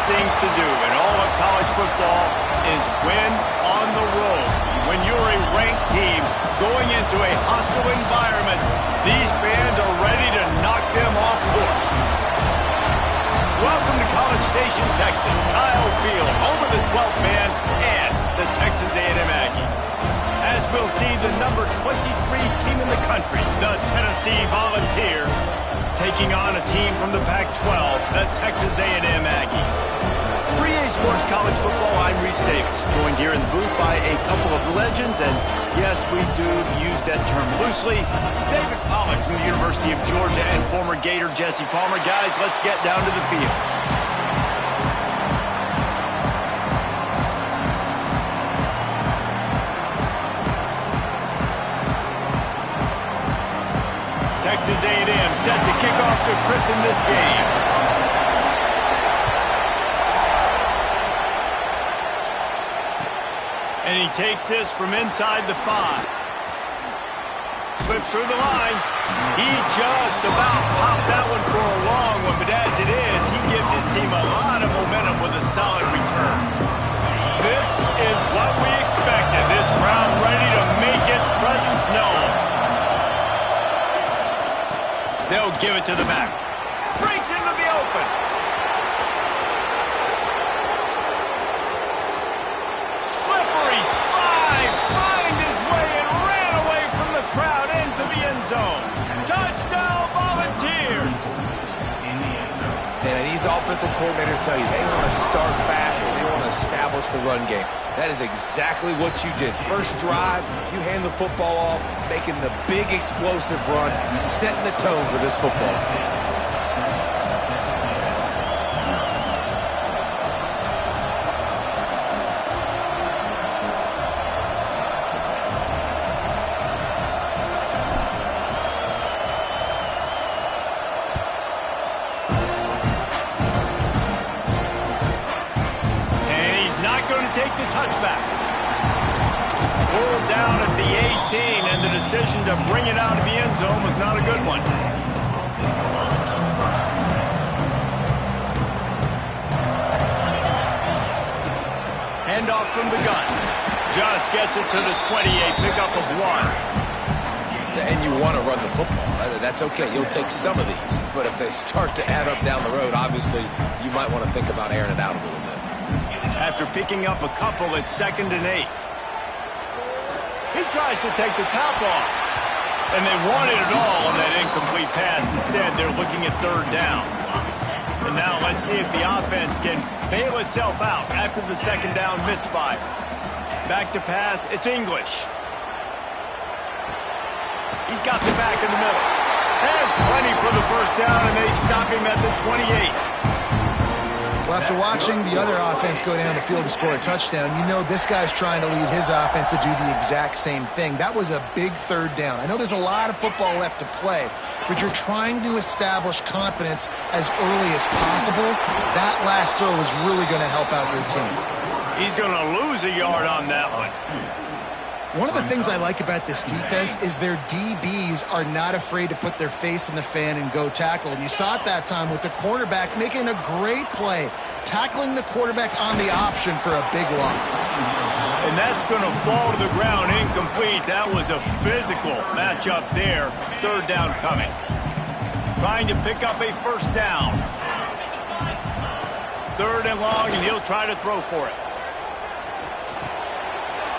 things to do in all of college football is win on the road. When you're a ranked team going into a hostile environment, these fans are ready to knock them off course. Welcome to College Station, Texas. Kyle Field, home of the 12th man and the Texas A&M Aggies. As we'll see the number 23 team in the country, the Tennessee Volunteers, taking on a team from the Pac-12, the Texas A&M Aggies. 3A Sports College Football, I'm Reese Davis, joined here in the booth by a couple of legends, and yes, we do use that term loosely. David Pollack from the University of Georgia and former Gator Jesse Palmer. Guys, let's get down to the field. Texas A&M set to kick off to christen this game. And he takes this from inside the 5. Slips through the line. He just about popped that one for a long one, but as it is, he gives his team a lot of momentum with a solid return. This is what we expected. This crowd ready to make its presence known. They'll give it to the back. Breaks into the open. Slippery slide. Find his way and ran away from the crowd into the end zone. Touchdown, Volunteers. And these offensive coordinators tell you they want to start fast and they want to establish the run game. That is exactly what you did. First drive, you hand the football off, making the big explosive run, setting the tone for this football. Decision to bring it out of the end zone was not a good one. Handoff from the gun. Just gets it to the 28, pickup of 1. And you want to run the football. That's okay. You'll take some of these. But if they start to add up down the road, obviously, you might want to think about airing it out a little bit. After picking up a couple, it's 2nd and 8. He tries to take the top off. And they wanted it all on that incomplete pass. Instead, they're looking at 3rd down. And now let's see if the offense can bail itself out after the 2nd down misfire. Back to pass, it's English. He's got the back in the middle. Has plenty for the 1st down, and they stop him at the 28. Well, after watching the other offense go down the field and score a touchdown, you know this guy's trying to lead his offense to do the exact same thing. That was a big 3rd down. I know there's a lot of football left to play, but you're trying to establish confidence as early as possible. That last throw is really going to help out your team. He's going to lose a yard on that one. One of the things I like about this defense is their DBs are not afraid to put their face in the fan and go tackle. And you saw it that time with the cornerback making a great play, tackling the quarterback on the option for a big loss. And that's going to fall to the ground incomplete. That was a physical matchup there. 3rd down coming. Trying to pick up a 1st down. 3rd and long, and he'll try to throw for it.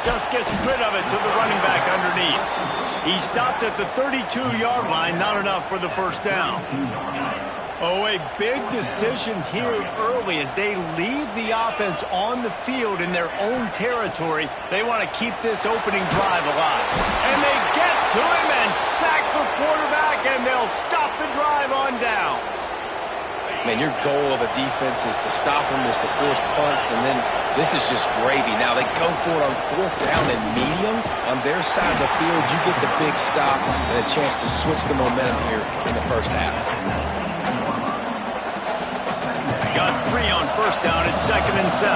Just gets rid of it to the running back underneath. He stopped at the 32-yard line, not enough for the 1st down. Oh, a big decision here early as they leave the offense on the field in their own territory. They want to keep this opening drive alive. And they get to him and sack the quarterback, and they'll stop the drive on downs. Man, your goal of a defense is to stop them, is to force punts, and then this is just gravy. Now they go for it on 4th down and medium. On their side of the field, you get the big stop and a chance to switch the momentum here in the 1st half. Got 3 on 1st down at 2nd and 7.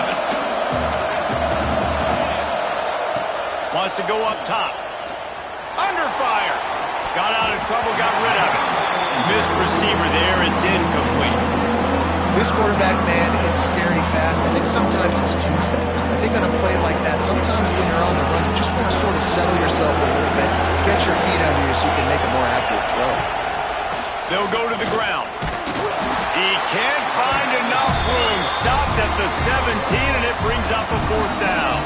Wants to go up top. Under fire. Got out of trouble, got rid of it. Missed receiver there, it's incomplete. This quarterback, man, is scary fast. I think sometimes it's too fast. I think on a play like that, sometimes when you're on the run, you just want to sort of settle yourself a little bit, get your feet under you so you can make a more accurate throw. They'll go to the ground. He can't find enough room. Stopped at the 17, and it brings up a 4th down.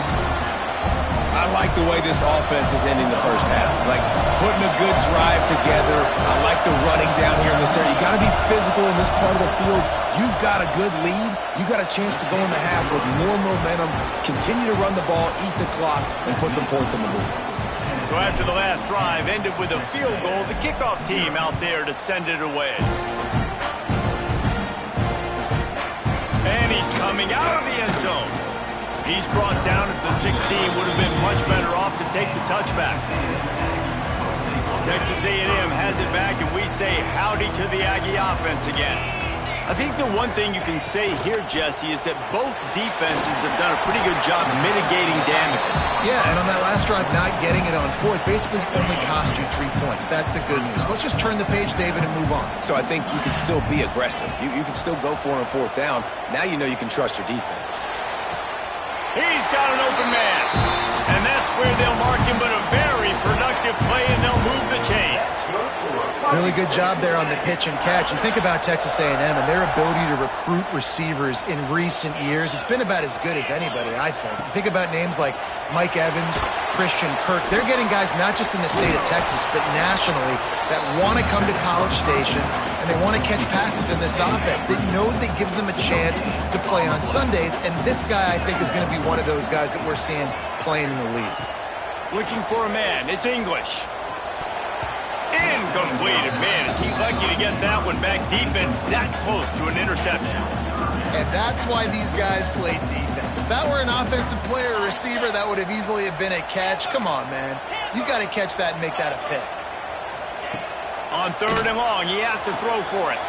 I like the way this offense is ending the first half. Like, putting a good drive together. I like the running down here in this area. You got to be physical in this part of the field. You've got a good lead. You got a chance to go in the half with more momentum, continue to run the ball, eat the clock, and put some points on the board. So after the last drive ended with a field goal, the kickoff team out there to send it away. And he's coming out of the end zone. He's brought down at the 16. Would have been much better off to take the touchback. Texas A&M has it back, and we say howdy to the Aggie offense again. I think the one thing you can say here, Jesse, is that both defenses have done a pretty good job mitigating damages. Yeah, and on that last drive, not getting it on 4th basically only cost you 3 points. That's the good news. Let's just turn the page, David, and move on. So I think you can still be aggressive. You can still go for it on 4th down. Now you know you can trust your defense. He's got an open man. And that's where they'll mark him, but a very productive play, and they'll move the chains. Really good job there on the pitch and catch. You think about Texas A&M and their ability to recruit receivers in recent years. It's been about as good as anybody, I think. You think about names like Mike Evans, Christian Kirk. They're getting guys not just in the state of Texas, but nationally that want to come to College Station and they want to catch passes in this offense. That knows that gives them a chance to play on Sundays, and this guy, I think, is going to be one of those guys that we're seeing playing in the league. Looking for a man. It's English. Incomplete. Man, is he lucky to get that one back. Defense that close to an interception. And that's why these guys play defense. If that were an offensive player or receiver, that would have easily have been a catch. Come on, man. You got to catch that and make that a pick. On 3rd and long, he has to throw for it.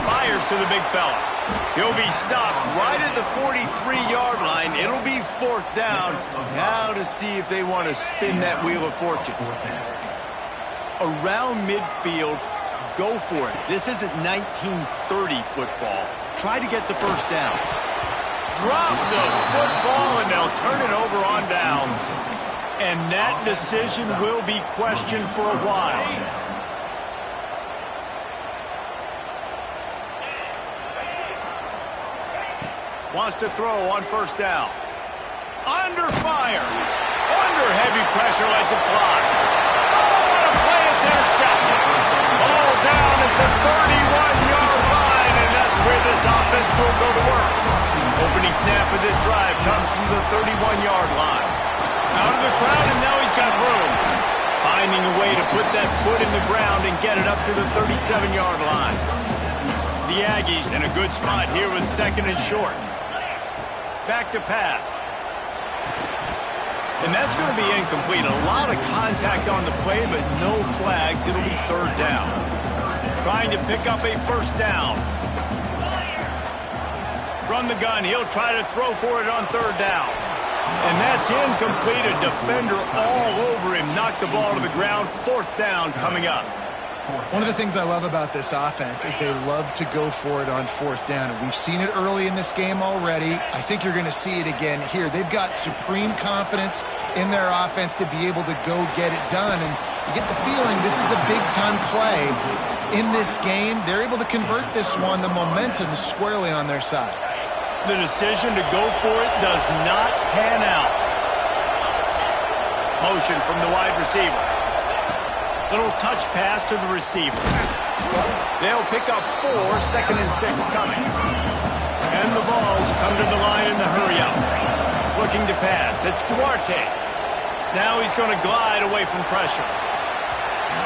Fires to the big fella. He'll be stopped right at the 43-yard line. It'll be 4th down. Now to see if they want to spin that wheel of fortune. Around midfield, go for it. This isn't 1930 football. Try to get the 1st down. Drop the football, and they'll turn it over on downs. And that decision will be questioned for a while. Wants to throw on 1st down. Under fire. Under heavy pressure, lets it fly. It's intercepted. Ball down at the 31-yard line, and that's where this offense will go to work. Opening snap of this drive comes from the 31-yard line. Out of the crowd, and now he's got room. Finding a way to put that foot in the ground and get it up to the 37-yard line. The Aggies in a good spot here with 2nd and short. Back to pass. And that's going to be incomplete. A lot of contact on the play, but no flags. It'll be 3rd down. Trying to pick up a 1st down. From the gun, he'll try to throw for it on 3rd down. And that's incomplete. A defender all over him. Knocked the ball to the ground. 4th down coming up. One of the things I love about this offense is they love to go for it on 4th down. And we've seen it early in this game already. I think you're going to see it again here. They've got supreme confidence in their offense to be able to go get it done. And you get the feeling this is a big-time play in this game. They're able to convert this one. The momentum is squarely on their side. The decision to go for it does not pan out. Motion from the wide receiver. Little touch pass to the receiver. They'll pick up 4, 2nd and 6 coming. And the balls come to the line in the hurry-up. Looking to pass. It's Duarte. Now he's going to glide away from pressure.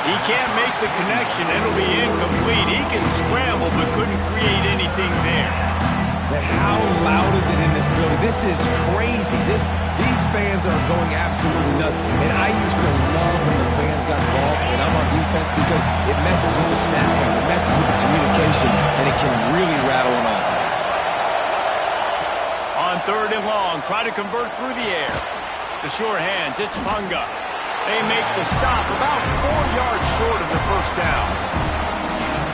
He can't make the connection. It'll be incomplete. He can scramble but couldn't create anything there. But how loud is it in this building? This is crazy. These fans are going absolutely nuts. And I used to love when the fans got involved, and I'm on defense because it messes with the snap count, it messes with the communication, and it can really rattle an offense. On 3rd and long, try to convert through the air. The sure hands, it's Punga. They make the stop about 4 yards short of the 1st down.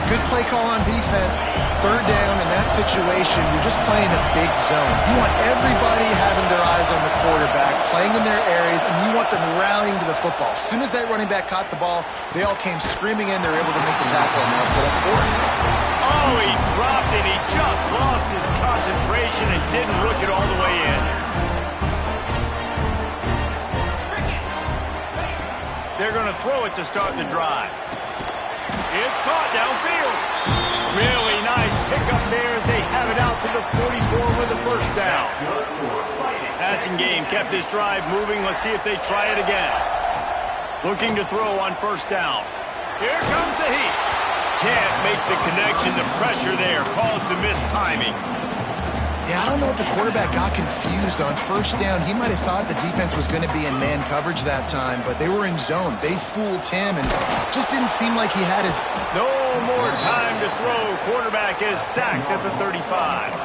Good play call on defense. Third down in that situation, you're just playing a big zone. You want everybody having their eyes on the quarterback, playing in their areas, and you want them rallying to the football. As soon as that running back caught the ball, they all came screaming in. They were able to make the tackle and now set up fourth. Oh, he dropped it. He just lost his concentration and didn't look it all the way in. They're going to throw it to start the drive. It's caught downfield. Really nice pickup there as they have it out to the 44 with the first down. Passing game kept this drive moving. Let's see if they try it again. Looking to throw on first down. Here comes the heat. Can't make the connection. The pressure there caused the missed timing. Yeah, I don't know if the quarterback got confused on first down. He might have thought the defense was going to be in man coverage that time, but they were in zone. They fooled him, and just didn't seem like he had his... No more time to throw. Quarterback is sacked at the 35.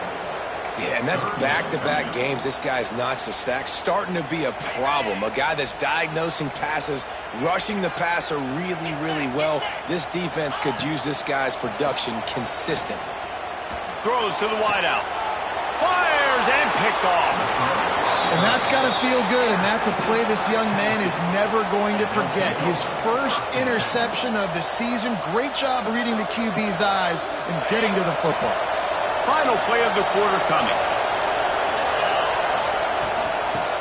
Yeah, and that's back-to-back games. This guy's notched a sack, starting to be a problem. A guy that's diagnosing passes, rushing the passer really, really well. This defense could use this guy's production consistently. Throws to the wideout. Fires and picked off. And that's got to feel good, and that's a play this young man is never going to forget. His first interception of the season. Great job reading the QB's eyes and getting to the football. Final play of the quarter coming.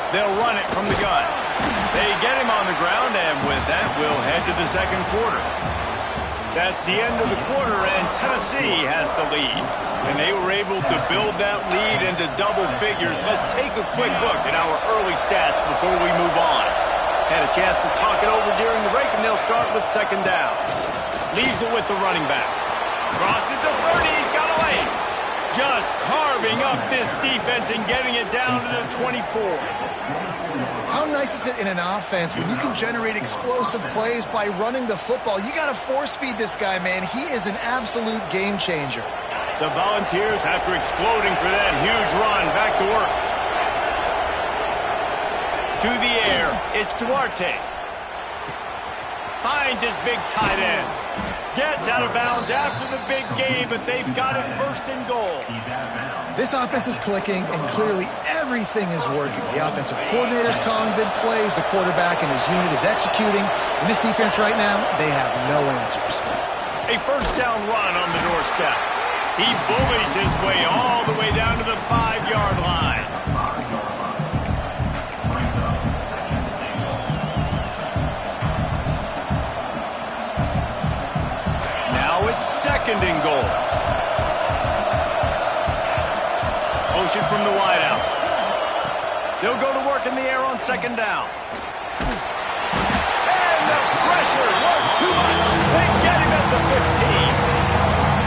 They'll run it from the gun. They get him on the ground, and with that, we'll head to the second quarter. That's the end of the quarter, and Tennessee has the lead. And they were able to build that lead into double figures. Let's take a quick look at our early stats before we move on. Had a chance to talk it over during the break, and they'll start with second down. Leaves it with the running back. Crosses the 30, he's got a lane. Just carving up this defense and getting it down to the 24. How nice is it in an offense when you can generate explosive plays by running the football? You got to force feed this guy, man. He is an absolute game changer. The Volunteers, after exploding for that huge run, back to work. To the air, it's Duarte. Finds his big tight end. Gets out of bounds after the big game, but they've got it first and goal. This offense is clicking, and clearly everything is working. The offensive coordinator's calling good plays. The quarterback and his unit is executing. In this defense right now, they have no answers. A first down run on the doorstep. He bullies his way all the way down to the 5-yard line. Now it's second and goal. Motion from the wideout. They'll go to work in the air on second down. And the pressure was too much. They get him at the 15.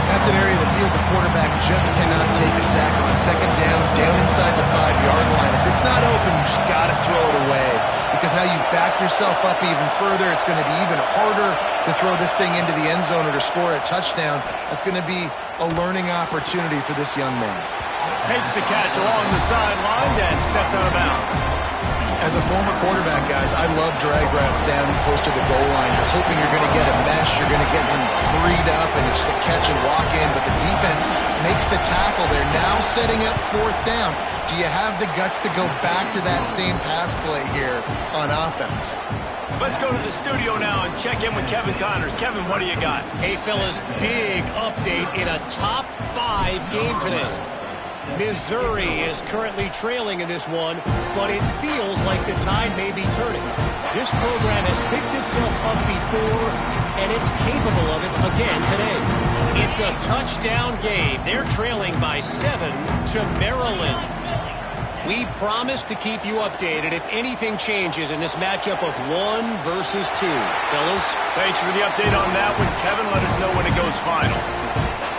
That's an area of the field the quarterback just cannot take a sack on second down inside the 5-yard line. If it's not open, you just got to throw it away because now you've backed yourself up even further. It's going to be even harder to throw this thing into the end zone or to score a touchdown. That's going to be a learning opportunity for this young man. Makes the catch along the sidelines and steps out of bounds. As a former quarterback, guys, I love drag routes down close to the goal line. You're hoping you're going to get a mesh. You're going to get him freed up, and it's a catch and walk in. But the defense makes the tackle. They're now setting up fourth down. Do you have the guts to go back to that same pass play here on offense? Let's go to the studio now and check in with Kevin Connors. Kevin, what do you got? Hey, fellas, big update in a top 5 game today. Missouri is currently trailing in this one, but it feels like the tide may be turning. This program has picked itself up before, and it's capable of it again today. It's a touchdown game. They're trailing by 7 to Maryland. We promise to keep you updated if anything changes in this matchup of 1 versus 2. Fellas? Thanks for the update on that one, Kevin. Let us know when it goes final.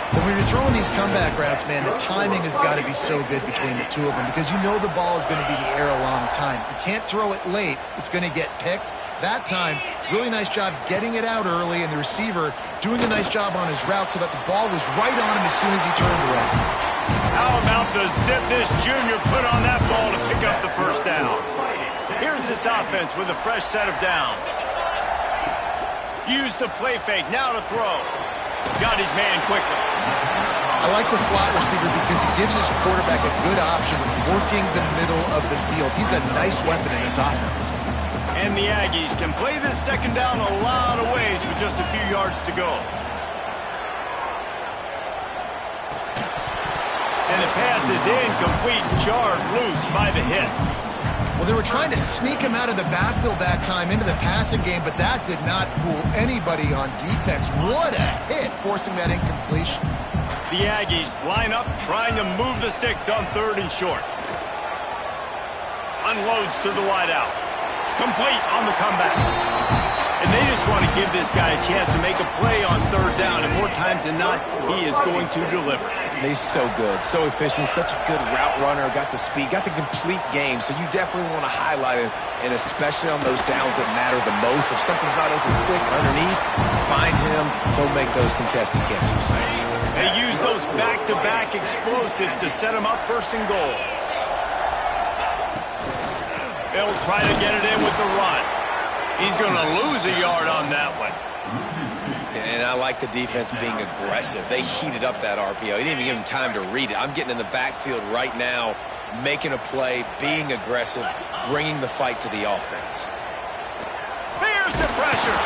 But when you're throwing these comeback routes, man, the timing has got to be so good between the two of them because you know the ball is going to be in the air a long time. You can't throw it late. It's going to get picked. That time, really nice job getting it out early, and the receiver doing a nice job on his route so that the ball was right on him as soon as he turned around. How about the zip this junior put on that ball to pick up the first down? Here's this offense with a fresh set of downs. Use the play fake, now to throw. Got his man quickly. I like the slot receiver because he gives his quarterback a good option working the middle of the field. He's a nice weapon in this offense. And the Aggies can play this second down a lot of ways with just a few yards to go. And the pass is incomplete, jarred loose by the hit. Well, they were trying to sneak him out of the backfield that time into the passing game, but that did not fool anybody on defense. What a hit, forcing that incompletion. The Aggies line up, trying to move the sticks on 3rd and short. Unloads to the wideout. Complete on the comeback. And they just want to give this guy a chance to make a play on 3rd down, and more times than not, he is going to deliver. He's so good, so efficient, such a good route runner, got the speed, got the complete game, so you definitely want to highlight him, and especially on those downs that matter the most. If something's not open quick underneath, find him, he'll make those contested catches. They use those back-to-back explosives to set him up 1st and goal. They'll try to get it in with the run. He's going to lose a yard on that one. And I like the defense being aggressive. They heated up that RPO. He didn't even give him time to read it. I'm getting in the backfield right now, making a play, being aggressive, bringing the fight to the offense. Here's the pressure.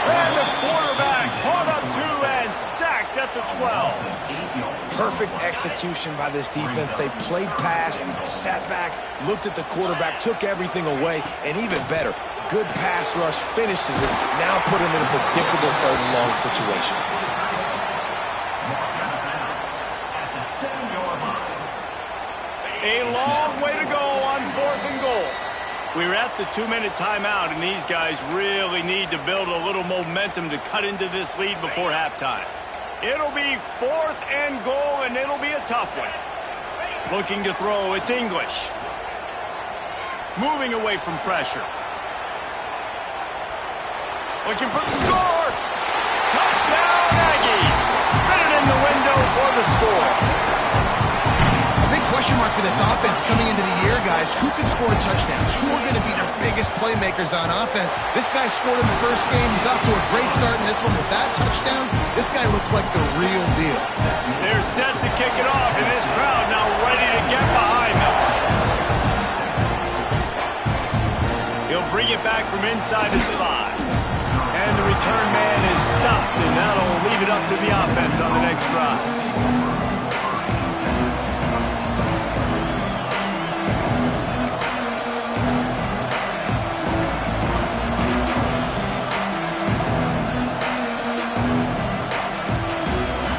And the quarterback caught up to and sacked at the 12. Perfect execution by this defense. They played pass, sat back, looked at the quarterback, took everything away, and even better, good pass rush, finishes it, now put him in a predictable 3rd and long situation. A long way to go on 4th and goal. We're at the 2-minute timeout, and these guys really need to build a little momentum to cut into this lead before halftime. It'll be 4th and goal, and it'll be a tough one. Looking to throw, it's English. Moving away from pressure. Looking for the score. Touchdown, Aggies. Fit it in the window for the score. A big question mark for this offense coming into the year, guys. Who can score touchdowns? Who are going to be their biggest playmakers on offense? This guy scored in the first game. He's off to a great start in this one with that touchdown. This guy looks like the real deal. They're set to kick it off, and this crowd now ready to get behind them. He'll bring it back from inside his 5. And the return man is stopped, and that'll leave it up to the offense on the next drive.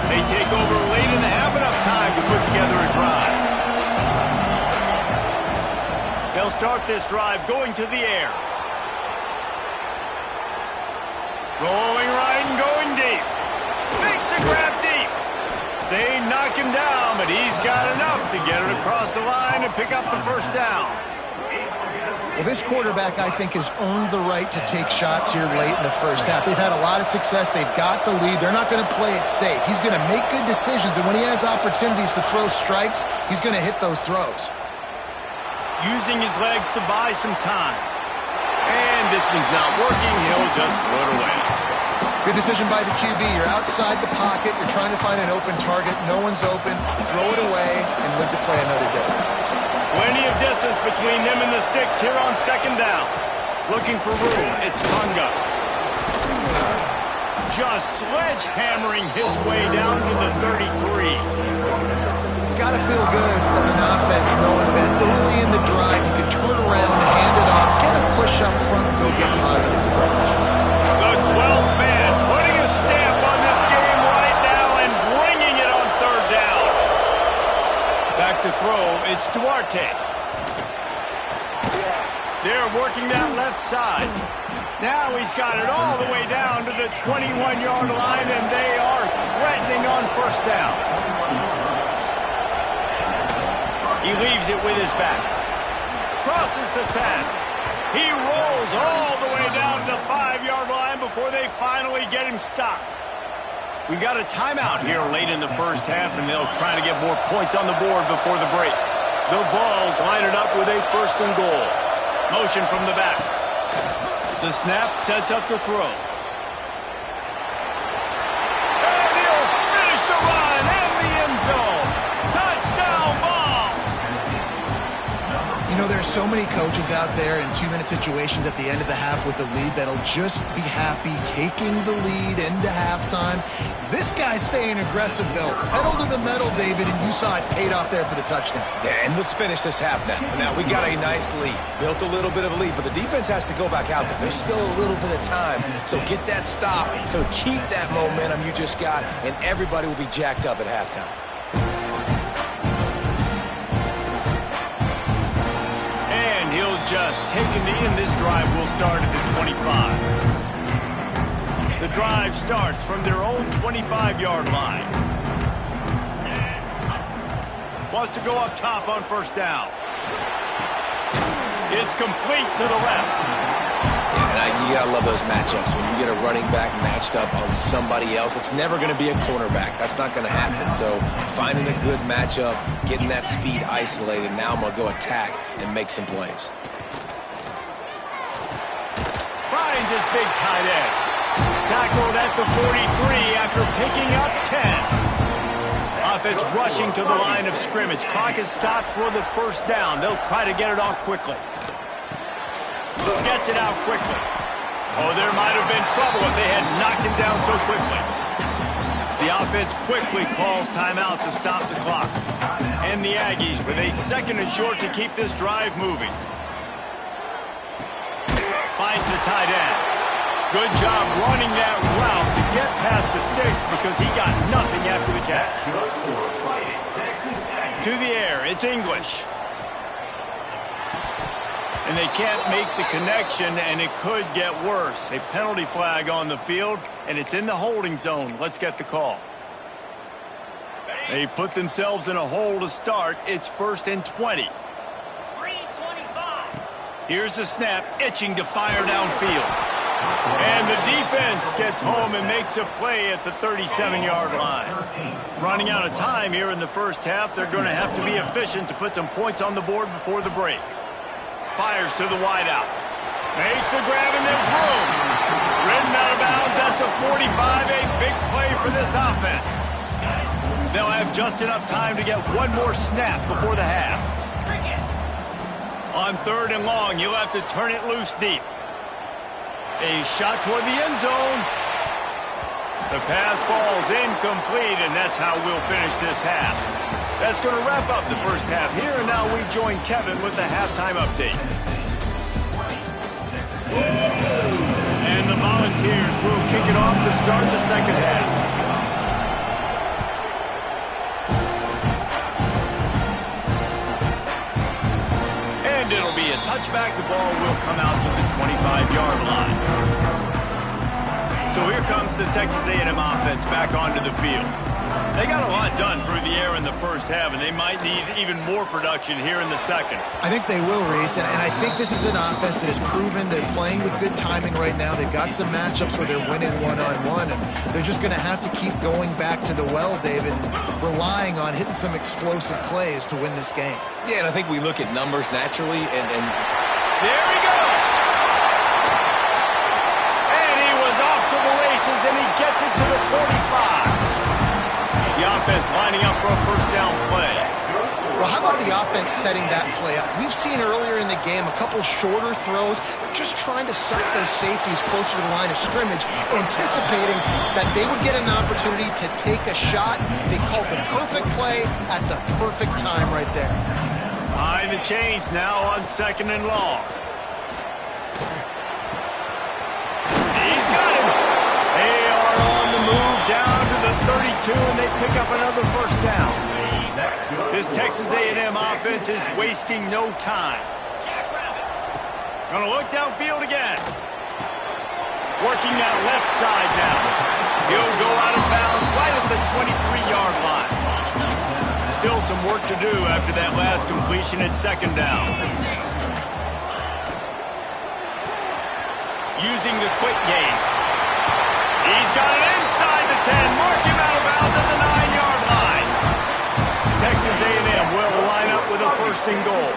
They take over late in the half, enough time to put together a drive. They'll start this drive going to the air. Rolling right and going deep. Makes a grab deep. They knock him down, but he's got enough to get it across the line and pick up the 1st down. Well, this quarterback, I think, has earned the right to take shots here late in the first half. They've had a lot of success. They've got the lead. They're not going to play it safe. He's going to make good decisions, and when he has opportunities to throw strikes, he's going to hit those throws. Using his legs to buy some time. And this one's not working. He'll just throw it away. Good decision by the QB. You're outside the pocket. You're trying to find an open target. No one's open. Throw it away and live to play another day. Plenty of distance between them and the sticks here on 2nd down. Looking for room. It's Punga. Just sledgehammering his way down to the 33. It's got to feel good as an offense knowing that early in the drive you can turn around, hand it off, get a push up front, and go get positive yardage. The 12th man putting a stamp on this game right now and bringing it on 3rd down. Back to throw, it's Duarte. They're working that left side. Now he's got it all the way down to the 21-yard line, and they are threatening on 1st down. He leaves it with his back. Crosses the 10. He rolls all the way down to the 5-yard line before they finally get him stopped. We got a timeout here late in the first half, and they'll try to get more points on the board before the break. The Vols line it up with a 1st and goal. Motion from the back. The snap sets up the throw. And are so many coaches out there in 2-minute situations at the end of the half with the lead that'll just be happy taking the lead into halftime. This guy's staying aggressive, though. Pedal to the metal, David, and you saw it paid off there for the touchdown. Yeah, and let's finish this half now. Now, we got a nice lead. Built a little bit of a lead, but the defense has to go back out there. There's still a little bit of time. So get that stop to keep that momentum you just got, and everybody will be jacked up at halftime. And he'll just take a knee, and this drive will start at the 25. The drive starts from their own 25-yard line. Wants to go up top on first down. It's complete to the left. Yeah, and you gotta love those matchups. When you get a running back matched up on somebody else, it's never gonna be a cornerback. That's not gonna happen. So finding a good matchup, getting that speed isolated, now I'm gonna go attack and make some plays. Finds his big tight end. Tackled at the 43 after picking up 10. Offense rushing to the line of scrimmage. Clock is stopped for the first down. They'll try to get it off quickly. Gets it out quickly. Oh, there might have been trouble if they had knocked him down so quickly. The offense quickly calls timeout to stop the clock. And the Aggies with a 2nd and short to keep this drive moving. Finds the tight end. Good job running that route to get past the sticks because he got nothing after the catch. To the air, it's English. And they can't make the connection, and it could get worse. A penalty flag on the field, and it's in the holding zone. Let's get the call. They've put themselves in a hole to start. It's 1st and 20. 3:25. Here's the snap, itching to fire downfield. And the defense gets home and makes a play at the 37-yard line. Running out of time here in the first half, they're going to have to be efficient to put some points on the board before the break. Fires to the wideout. Makes the grab, and there's room. Ridden out of bounds at the 45. A big play for this offense. They'll have just enough time to get one more snap before the half. On 3rd and long, you'll have to turn it loose deep. A shot toward the end zone. The pass falls incomplete, and that's how we'll finish this half. That's going to wrap up the first half here, and now we join Kevin with the halftime update. And the Volunteers will kick it off to start the second half. And it'll be a touchback. The ball will come out to the 25-yard line. So here comes the Texas A&M offense back onto the field. They got a lot done through the air in the first half, and they might need even more production here in the second. I think they will, Reese, and I think this is an offense that has proven they're playing with good timing right now. They've got some matchups where they're winning one-on-one, and they're just going to have to keep going back to the well, David, and relying on hitting some explosive plays to win this game. Yeah, and I think we look at numbers naturally, and there he goes! And he was off to the races, and he gets it to the 45. The offense lining up for a first down play. Well, how about the offense setting that play up? We've seen earlier in the game a couple shorter throws. They're just trying to suck those safeties closer to the line of scrimmage, anticipating that they would get an opportunity to take a shot. They called the perfect play at the perfect time right there. Behind the chains now on 2nd and long. He's got him. They are on the move down to the 32, and they pick up another first down. This Texas A&M offense is wasting no time. Gonna look downfield again. Working that left side now. He'll go out of bounds right at the 23-yard line. Still some work to do after that last completion at 2nd down. Using the quick game. He's got it inside the 10. Mark him out of bounds at the 9-yard line. Texas A&M will line up with a 1st and goal.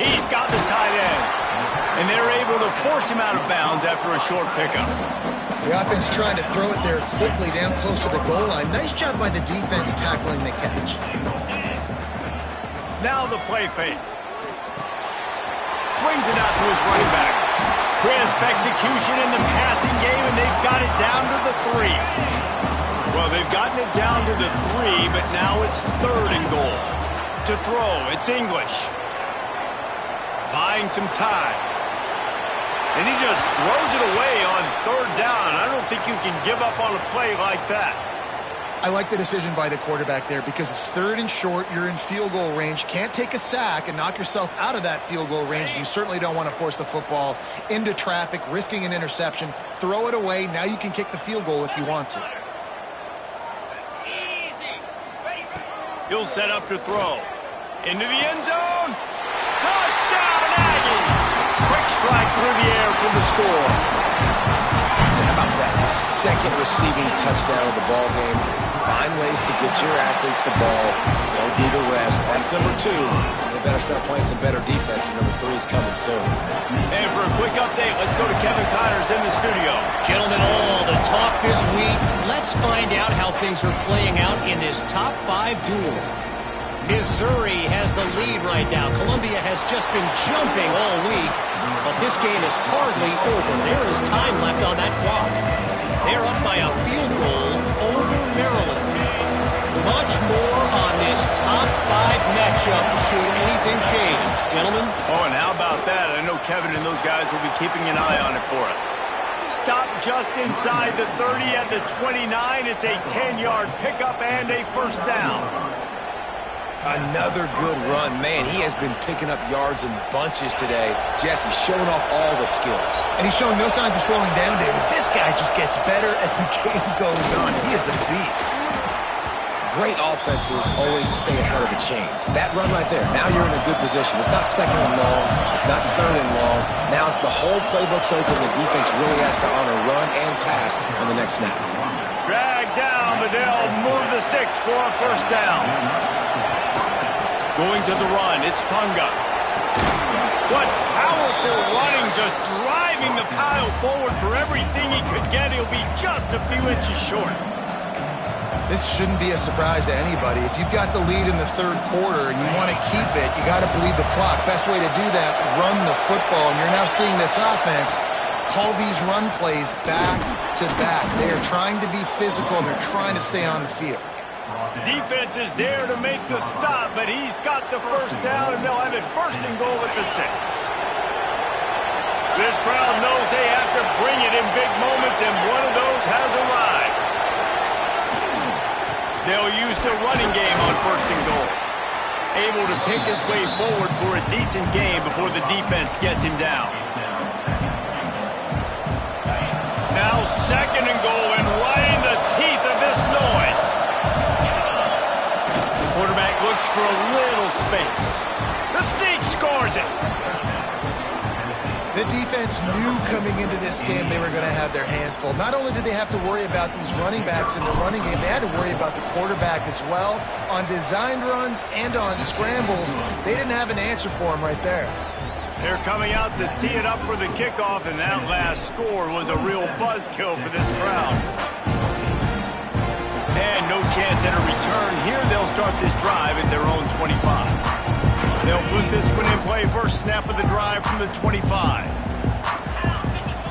He's got the tight end. And they're able to force him out of bounds after a short pickup. The offense trying to throw it there quickly down close to the goal line. Nice job by the defense tackling the catch. Now the play fake. Swings it out to his running back. Crisp execution in the passing game, and they've got it down to the 3. Well, they've gotten it down to the 3, but now it's 3rd and goal. To throw, it's English. Buying some time. And he just throws it away on 3rd down. I don't think you can give up on a play like that. I like the decision by the quarterback there because it's 3rd and short. You're in field goal range. Can't take a sack and knock yourself out of that field goal range. And you certainly don't want to force the football into traffic, risking an interception. Throw it away. Now you can kick the field goal if you want to. He'll set up to throw. Into the end zone. Touchdown, Aggie! Quick strike through the air for the score. How about that? His 2nd receiving touchdown of the ball game. Find ways to get your athletes the ball. They'll do the rest. That's number 2. They better start playing some better defense, and number 3 is coming soon. And for a quick update, let's go to Kevin Connors in the studio. Gentlemen, all the talk this week. Let's find out how things are playing out in this top 5 duel. Missouri has the lead right now. Columbia has just been jumping all week, but this game is hardly over. There is time left on that clock. They're up by a field goal over Maryland. Much more on this top 5 matchup should anything change. Gentlemen? Oh, and how about that? I know Kevin and those guys will be keeping an eye on it for us. Stop just inside the 30 at the 29. It's a 10-yard pickup and a 1st down. Another good run. Man, he has been picking up yards in bunches today. Jesse showing off all the skills. And he's showing no signs of slowing down, David. This guy just gets better as the game goes on. He is a beast. Great offenses always stay ahead of the chains. That run right there, now you're in a good position. It's not 2nd and long. It's not 3rd and long. Now it's the whole playbook's open. The defense really has to honor run and pass on the next snap. Drag down, but they'll move the sticks for a 1st down. Going to the run, it's Punga. What powerful running, just driving the pile forward for everything he could get. He'll be just a few inches short. This shouldn't be a surprise to anybody. If you've got the lead in the 3rd quarter and you want to keep it, you got to bleed the clock. Best way to do that, run the football. And you're now seeing this offense call these run plays back to back. They are trying to be physical and they're trying to stay on the field. Defense is there to make the stop, but he's got the 1st down, and they'll have it 1st and goal at the 6. This crowd knows they have to bring it in big moments, and one of those has arrived. They'll use the running game on 1st and goal. Able to pick his way forward for a decent game before the defense gets him down. Now 2nd and goal, and right in the teeth of this noise. Quarterback looks for a little space. The sneak scores it. The defense knew coming into this game they were going to have their hands full. Not only did they have to worry about these running backs in the running game, they had to worry about the quarterback as well. On designed runs and on scrambles, they didn't have an answer for him right there. They're coming out to tee it up for the kickoff, and that last score was a real buzzkill for this crowd. And no chance at a return here. They'll start this drive at their own 25. They'll put this one in play. 1st snap of the drive from the 25.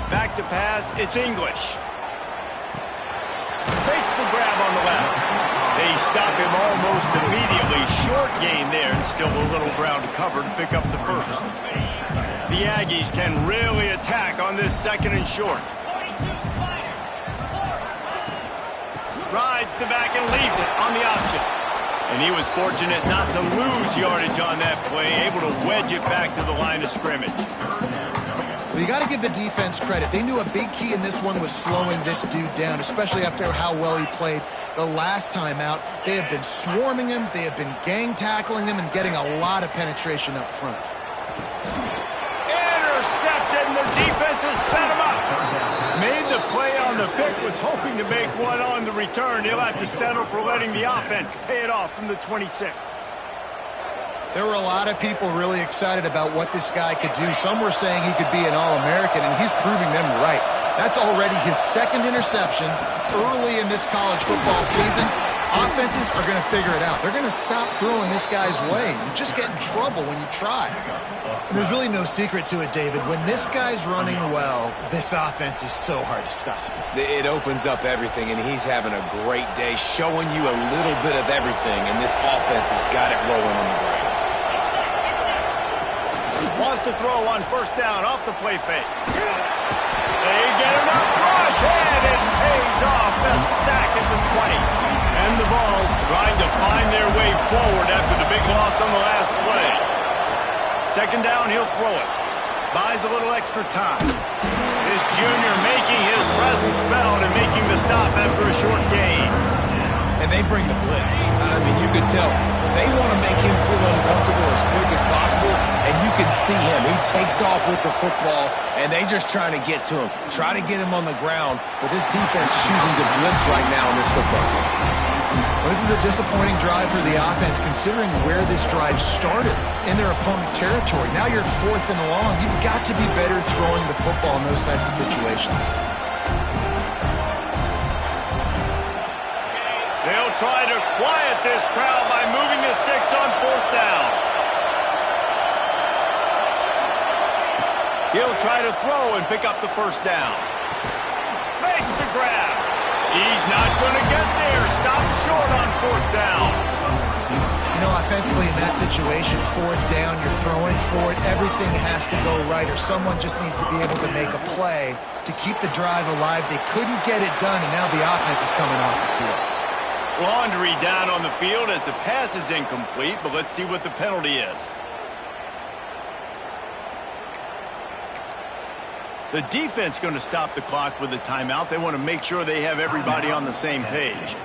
Back to pass. It's English. Fakes the grab on the left. They stop him almost immediately. Short gain there, and still a little ground to cover to pick up the 1st. The Aggies can really attack on this 2nd and short. Rides the back and leaves it on the option. And he was fortunate not to lose yardage on that play, able to wedge it back to the line of scrimmage. Well, you got to give the defense credit. They knew a big key in this one was slowing this dude down, especially after how well he played the last time out. They have been swarming him, they have been gang tackling him, and getting a lot of penetration up front. Intercepted, and the defense has set him up. Made the play on the pick, was hoping to make one on the return. He'll have to settle for letting the offense pay it off from the 26. There were a lot of people really excited about what this guy could do. Some were saying he could be an All-American, and he's proving them right. That's already his second interception early in this college football season. Offenses are going to figure it out. They're going to stop throwing this guy's way. You just get in trouble when you try. And there's really no secret to it, David. When this guy's running well, this offense is so hard to stop. It opens up everything, and he's having a great day, showing you a little bit of everything, and this offense has got it rolling on the ground. Wants to throw on first down off the play fake. They get enough rush, and it pays off. The sack at the 20. And the Vols trying to find their way forward after the big loss on the last play. Second down, he'll throw it. Buys a little extra time. This junior making his presence felt and making the stop after a short gain. And they bring the blitz. I mean, you could tell. They want to make him feel uncomfortable as quick as possible, and you can see him. He takes off with the football, and they just trying to get to him, try to get him on the ground, but this defense choosing to blitz right now in this football game. Well, this is a disappointing drive for the offense, considering where this drive started, in their opponent territory. Now you're 4th and long. You've got to be better throwing the football in those types of situations. They'll try to quiet this crowd by moving the sticks on 4th down. He'll try to throw and pick up the first down. Makes the grab. He's not going to get there. Stops short on 4th down. You know, offensively in that situation, 4th down, you're throwing for it. Everything has to go right, or someone just needs to be able to make a play to keep the drive alive. They couldn't get it done, and now the offense is coming off the field. Laundry down on the field as the pass is incomplete, but let's see what the penalty is. The defense going to stop the clock with a timeout. They want to make sure they have everybody on the same page.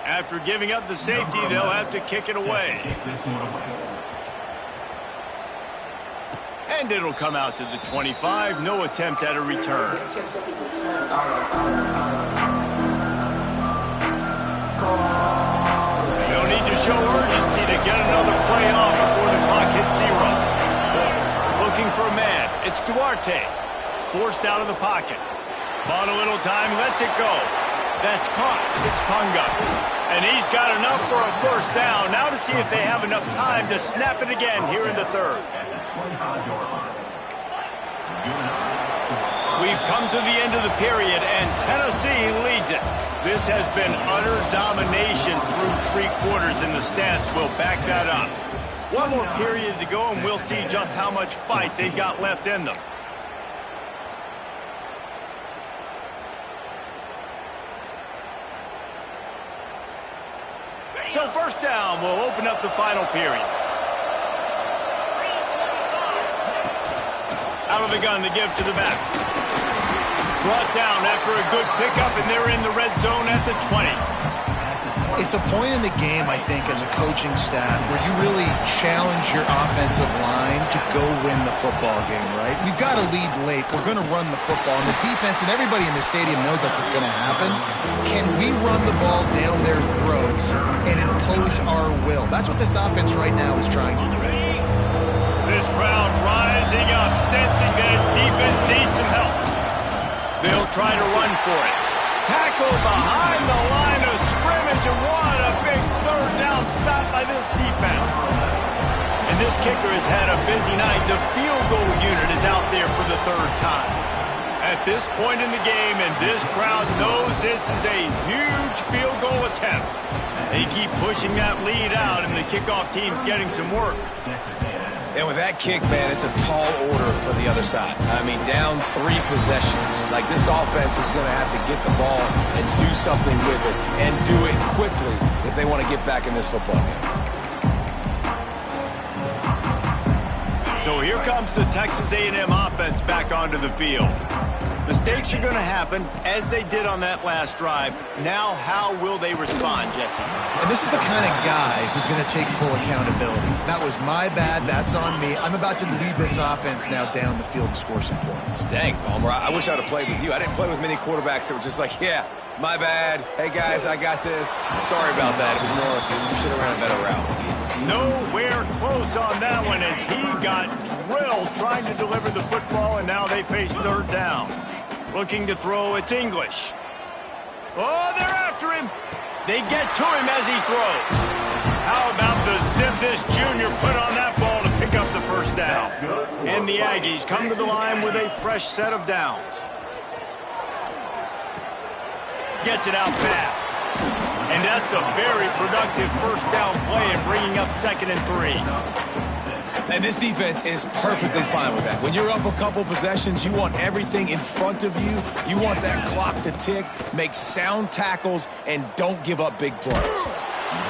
After giving up the safety, they'll have to kick it away. And it'll come out to the 25. No attempt at a return. They'll need to show urgency to get another play off before the clock hits 0. Looking for a man. It's Duarte. Forced out of the pocket. Bought a little time, lets it go. That's caught. It's Punga. And he's got enough for a first down. Now to see if they have enough time to snap it again here in the 3rd. We've come to the end of the period, and Tennessee leads it. This has been utter domination through 3 quarters, and the stats will back that up. One more period to go, and we'll see just how much fight they've got left in them. So first down will open up the final period. Out of the gun to give to the back. Brought down after a good pickup, and they're in the red zone at the 20. It's a point in the game, I think, as a coaching staff, where you really challenge your offensive line to go win the football game, right? We've got to lead late. We're going to run the football. And the defense and everybody in the stadium knows that's what's going to happen. Can we run the ball down their throats and impose our will? That's what this offense right now is trying to do. This crowd rising up, sensing that its defense needs some help. They'll try to run for it. Tackle behind the line of scrimmage, and what a big 3rd down stop by this defense. And this kicker has had a busy night. The field goal unit is out there for the 3rd time. At this point in the game, and this crowd knows this is a huge field goal attempt. They keep pushing that lead out, and the kickoff team's getting some work. And with that kick, man, it's a tall order for the other side. I mean, down 3 possessions. Like, this offense is going to have to get the ball and do something with it, and do it quickly if they want to get back in this football game. So here comes the Texas A&M offense back onto the field. Mistakes are going to happen, as they did on that last drive. Now, how will they respond, Jesse? And this is the kind of guy who's going to take full accountability. That was my bad. That's on me. I'm about to lead this offense now down the field and score some points. Dang, Palmer, I wish I'd have played with you. I didn't play with many quarterbacks that were just like, yeah, my bad. Hey, guys, I got this. Sorry about that. It was more, you should have ran a better route. Nowhere close on that one as he got drilled trying to deliver the football, and now they face third down. Looking to throw, it's English. Oh, they're after him. They get to him as he throws. How about the zip this junior put on that ball to pick up the first down? And the Aggies come to the line with a fresh set of downs. Gets it out fast. And that's a very productive first down play in bringing up 2nd and 3. And this defense is perfectly fine with that. When you're up a couple possessions, you want everything in front of you. You want that clock to tick, make sound tackles, and don't give up big plays.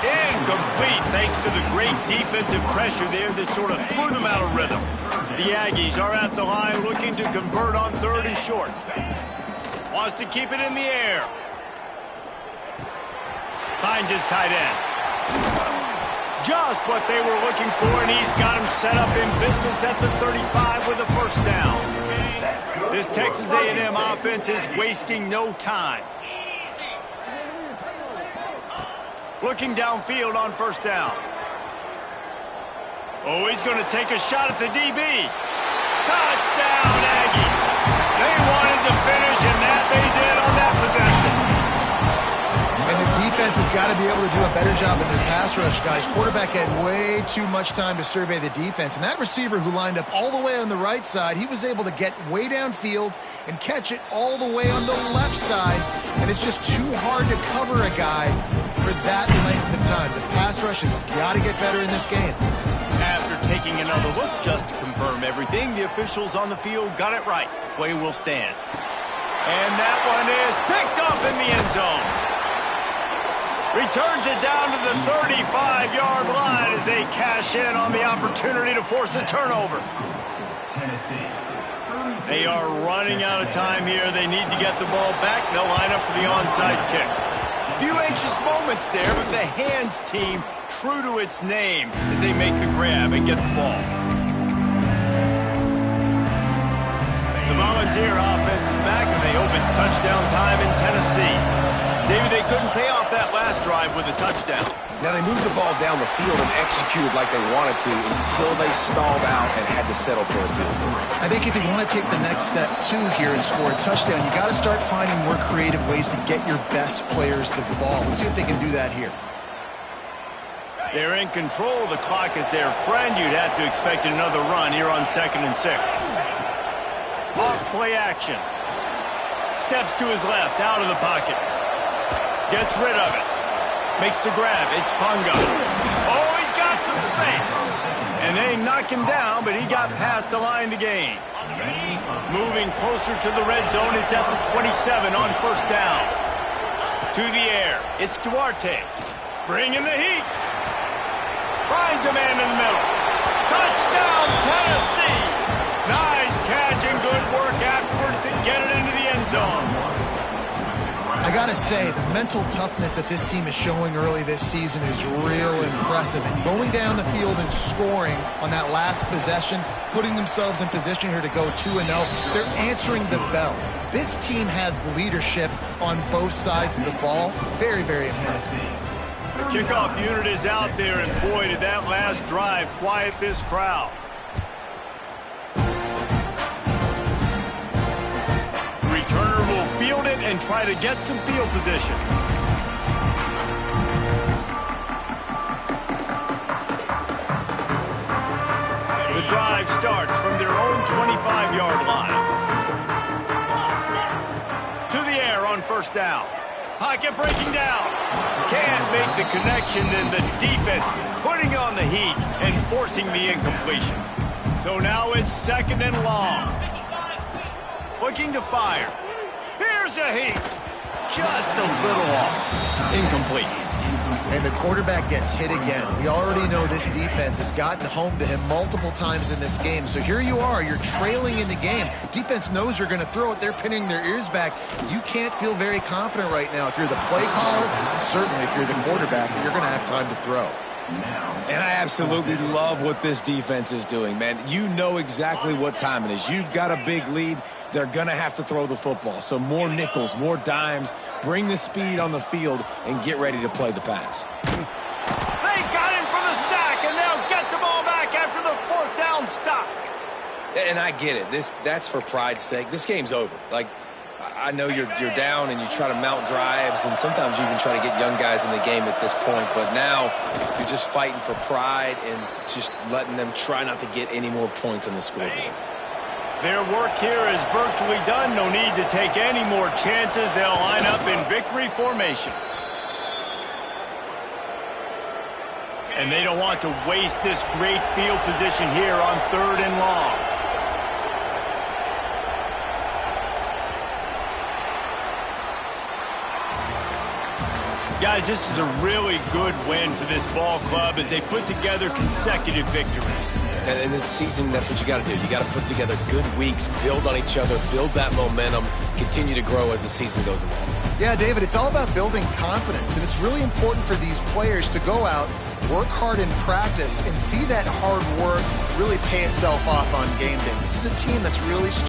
Incomplete thanks to the great defensive pressure there that sort of threw them out of rhythm. The Aggies are at the line looking to convert on 3rd and short. Wants to keep it in the air. Finds his tight end. Just what they were looking for, and he's got him set up in business at the 35 with a first down. This Texas A&M offense is wasting no time. Looking downfield on first down. Oh, he's going to take a shot at the DB. Touchdown, Aggie. They wanted to finish, and that they did on that possession. And the defense has got to be able to do a better job in their pass rush, guys. Quarterback had way too much time to survey the defense. And that receiver who lined up all the way on the right side, he was able to get way downfield and catch it all the way on the left side. And it's just too hard to cover a guy for that length of time. The pass rush has got to get better in this game. After taking another look just to confirm everything, the officials on the field got it right. Play will stand. And that one is picked up in the end zone. Returns it down to the 35-yard line as they cash in on the opportunity to force a turnover. They are running out of time here. They need to get the ball back. They'll line up for the onside kick. Few anxious moments there, but the hands team true to its name as they make the grab and get the ball. The Volunteer offense is back, and they hope it's touchdown time in Tennessee. David, they couldn't pay off that last drive with a touchdown. Now, they moved the ball down the field and executed like they wanted to until they stalled out and had to settle for a field goal. I think if you want to take the next step, too, here and score a touchdown, you got to start finding more creative ways to get your best players the ball. Let's see if they can do that here. They're in control. The clock is their friend. You'd have to expect another run here on 2nd and 6. Off play action. Steps to his left, out of the pocket. Gets rid of it. Makes the grab. It's Punga. Oh, he's got some space. And they knock him down, but he got past the line to gain. Moving closer to the red zone. It's at the 27 on first down. To the air. It's Duarte. Bringing the heat. Finds a man in the middle. Touchdown, Tennessee. Nice catch and good work afterwards to get it into the end zone. I got to say, the mental toughness that this team is showing early this season is real impressive. And going down the field and scoring on that last possession, putting themselves in position here to go 2-0, they're answering the bell. This team has leadership on both sides of the ball. Very, very impressive. The kickoff unit is out there, and boy, did that last drive quiet this crowd. Returner will field it and try to get some field position. The drive starts from their own 25-yard line. To the air on first down. Pocket breaking down. Can't make the connection, and the defense putting on the heat and forcing the incompletion. So now it's 2nd and long. Looking to fire. Here's a heat. Just a little off. Incomplete. And the quarterback gets hit again. We already know this defense has gotten home to him multiple times in this game. So here you are, you're trailing in the game. Defense knows you're going to throw it. They're pinning their ears back. You can't feel very confident right now if you're the play caller, certainly if you're the quarterback, that you're going to have time to throw. And I absolutely love what this defense is doing, man. You know exactly what time it is. You've got a big lead. They're going to have to throw the football. So more nickels, more dimes, bring the speed on the field, and get ready to play the pass. They got him for the sack, and they'll get the ball back after the 4th down stop. And I get it. That's for pride's sake. This game's over. Like, I know you're down and you try to mount drives, and sometimes you even try to get young guys in the game at this point. But now you're just fighting for pride and just letting them try not to get any more points on the scoreboard. Their work here is virtually done. No need to take any more chances. They'll line up in victory formation. And they don't want to waste this great field position here on 3rd and long. Guys, this is a really good win for this ball club as they put together consecutive victories. And in this season, that's what you got to do. You got to put together good weeks, build on each other, build that momentum, continue to grow as the season goes along. Yeah, David, it's all about building confidence, and it's really important for these players to go out, work hard in practice, and see that hard work really pay itself off on game day. This is a team that's really